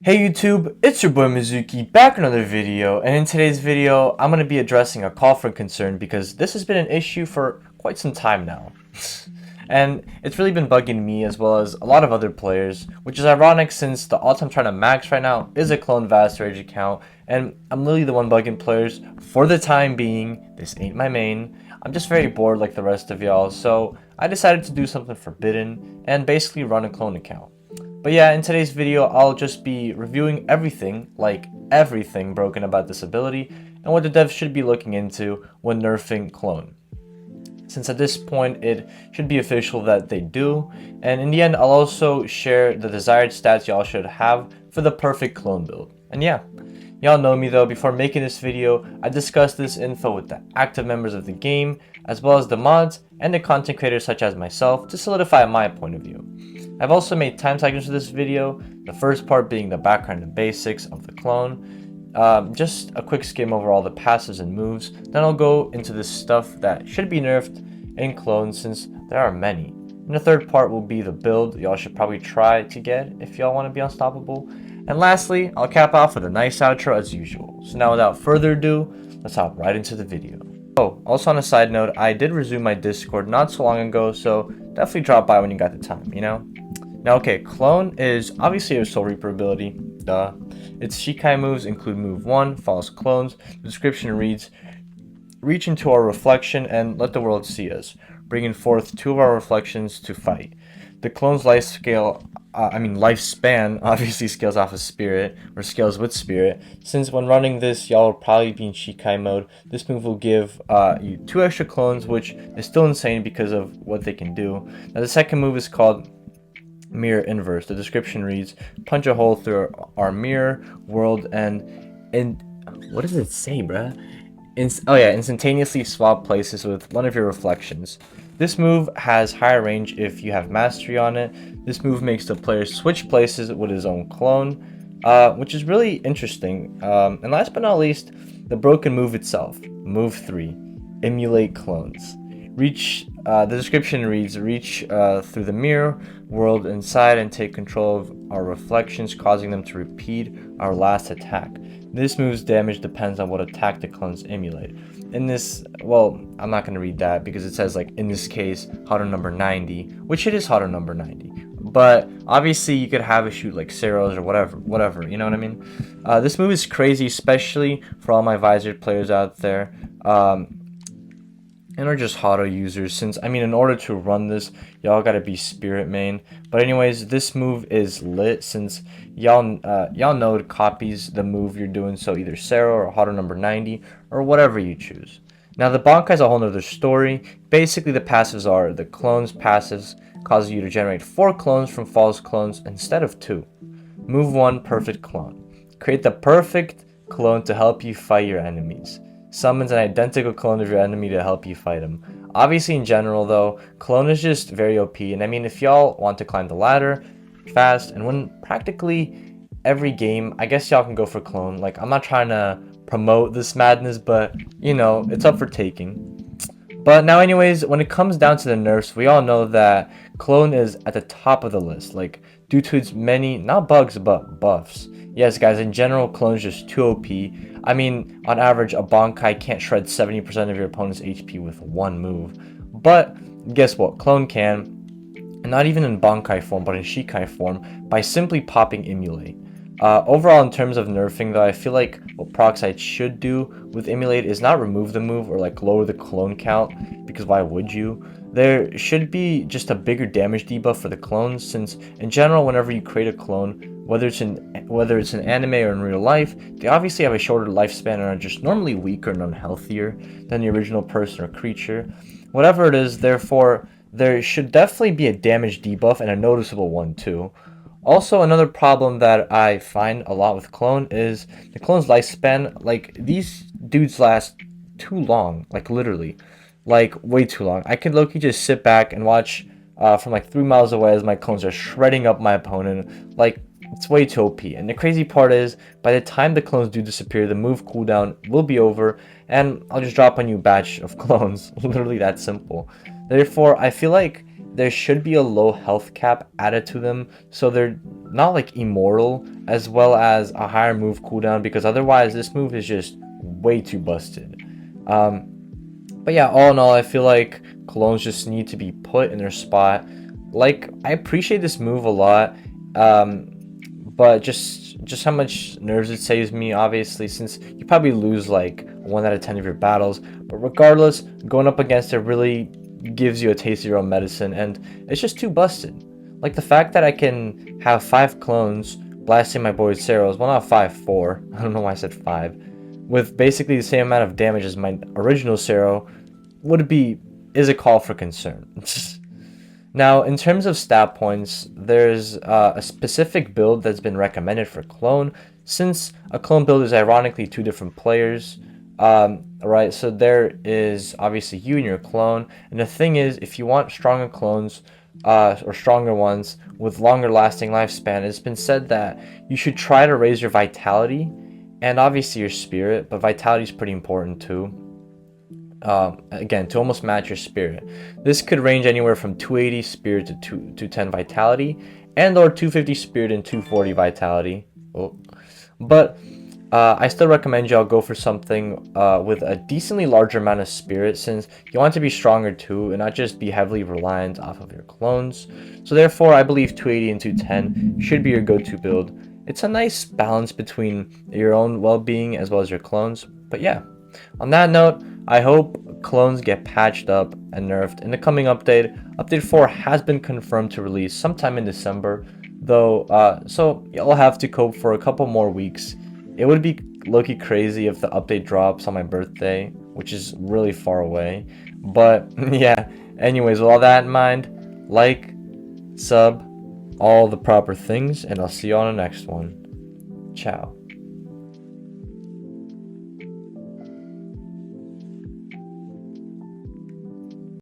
Hey YouTube, it's your boy Mizuki back in another video, and in today's video I'm going to be addressing a call for concern because this has been an issue for quite some time now. And it's really been bugging me as well as a lot of other players, which is ironic since the alt I'm trying to max right now is a clone Vast Rage account, and I'm literally the one bugging players for the time being. This ain't my main. I'm just very bored like the rest of y'all, so I decided to do something forbidden and basically run a clone account. But yeah, in today's video, I'll just be reviewing everything, like everything broken about this ability, and what the devs should be looking into when nerfing clone. Since at this point, it should be official that they do, and in the end, I'll also share the desired stats y'all should have for the perfect clone build. And yeah, y'all know me though, before making this video, I discussed this info with the active members of the game, as well as the mods, and the content creators such as myself to solidify my point of view. I've also made time tagges for this video, the first part being the background and basics of the clone, just a quick skim over all the passives and moves, then I'll go into the stuff that should be nerfed in clones since there are many. And the third part will be the build y'all should probably try to get if y'all want to be unstoppable. And lastly, I'll cap off with a nice outro as usual. So now without further ado, let's hop right into the video. Oh, also on a side note, I did resume my Discord not so long ago, so definitely drop by when you got the time, you know? Now, okay, Clone is obviously a Soul Reaper ability, duh. Its Shikai moves include Move 1, False Clones. The description reads, reach into our reflection and let the world see us, bringing forth two of our reflections to fight. The clone's lifespan obviously scales off of Spirit, or scales with Spirit. Since when running this, y'all will probably be in Shikai mode. This move will give you 2 extra clones, which is still insane because of what they can do. Now, the second move is called Mirror Inverse. The description reads, punch a hole through our mirror world and what does it say, bruh? Instantaneously swap places with one of your reflections. This move has higher range if you have mastery on it. This move makes the player switch places with his own clone, which is really interesting. And last but not least, the broken move itself. Move 3, emulate clones. The description reads, reach through the mirror world inside and take control of our reflections, causing them to repeat our last attack. This move's damage depends on what attack the clones emulate. In this, well, I'm not going to read that because it says, like, in this case, Hotter number 90, which it is Hotter number 90. But obviously you could have it shoot like Ceros or whatever, you know what I mean? This move is crazy, especially for all my Visored players out there. And are just Hado users, since I mean in order to run this y'all gotta be Spirit main. But anyways, this move is lit since y'all know it copies the move you're doing, so either Sero or Hado number 90 or whatever you choose. Now the Bankai is a whole nother story. Basically the passives are the clones passives cause you to generate 4 clones from false clones instead of 2. Move 1, perfect clone. Create the perfect clone to help you fight your enemies. Summons an identical clone of your enemy to help you fight him. Obviously in general though, clone is just very OP, and I mean if y'all want to climb the ladder fast and win practically every game, I guess y'all can go for clone. Like, I'm not trying to promote this madness, but you know, it's up for taking. But now anyways, when it comes down to the nerfs, we all know that clone is at the top of the list, like due to its many, not bugs, but buffs. Yes guys, in general, clone is just too OP. I mean, on average, a Bankai can't shred 70% of your opponent's HP with one move. But guess what? Clone can, and not even in Bankai form, but in Shikai form, by simply popping Emulate. Overall, in terms of nerfing though, I feel like what Peroxide should do with Emulate is not remove the move or like lower the clone count, because why would you? There should be just a bigger damage debuff for the clones, since in general, whenever you create a clone, whether it's in anime or in real life, they obviously have a shorter lifespan and are just normally weaker and unhealthier than the original person or creature. Whatever it is, therefore, there should definitely be a damage debuff, and a noticeable one too. Also, another problem that I find a lot with clone is the clone's lifespan. Like, these dudes last too long, like literally, like way too long. I could low-key just sit back and watch from like 3 miles away as my clones are shredding up my opponent. Like, it's way too OP. And the crazy part is, by the time the clones do disappear, the move cooldown will be over, and I'll just drop a new batch of clones. Literally that simple. Therefore, I feel like there should be a low health cap added to them, so they're not like immortal, as well as a higher move cooldown, because otherwise this move is just way too busted. But yeah, all in all, I feel like clones just need to be put in their spot. Like, I appreciate this move a lot, but just how much nerves it saves me, obviously, since you probably lose like 1 out of 10 of your battles. But regardless, going up against it really gives you a taste of your own medicine, and it's just too busted. Like the fact that I can have 5 clones blasting my boy's Ceros, well, not 5, 4, I don't know why I said 5, with basically the same amount of damage as my original Cero, is a call for concern. Now, in terms of stat points, there's a specific build that's been recommended for clone, since a clone build is ironically 2 different players. Right, so there is obviously you and your clone, and the thing is, if you want stronger clones, or stronger ones with longer lasting lifespan, it's been said that you should try to raise your vitality and obviously your spirit, but vitality is pretty important too. Again, to almost match your spirit. This could range anywhere from 280 spirit to 210 vitality, and or 250 spirit and 240 vitality. Oh. But I still recommend y'all go for something with a decently larger amount of spirit, since you want to be stronger too and not just be heavily reliant off of your clones. So therefore, I believe 280 and 210 should be your go-to build. It's a nice balance between your own well-being as well as your clones. But yeah, on that note, I hope clones get patched up and nerfed in the coming update. Update 4 has been confirmed to release sometime in December, though, so you'll have to cope for a couple more weeks. It would be low-key crazy if the update drops on my birthday, which is really far away. But yeah, anyways, with all that in mind, like, sub, all the proper things, and I'll see you on the next one. Ciao.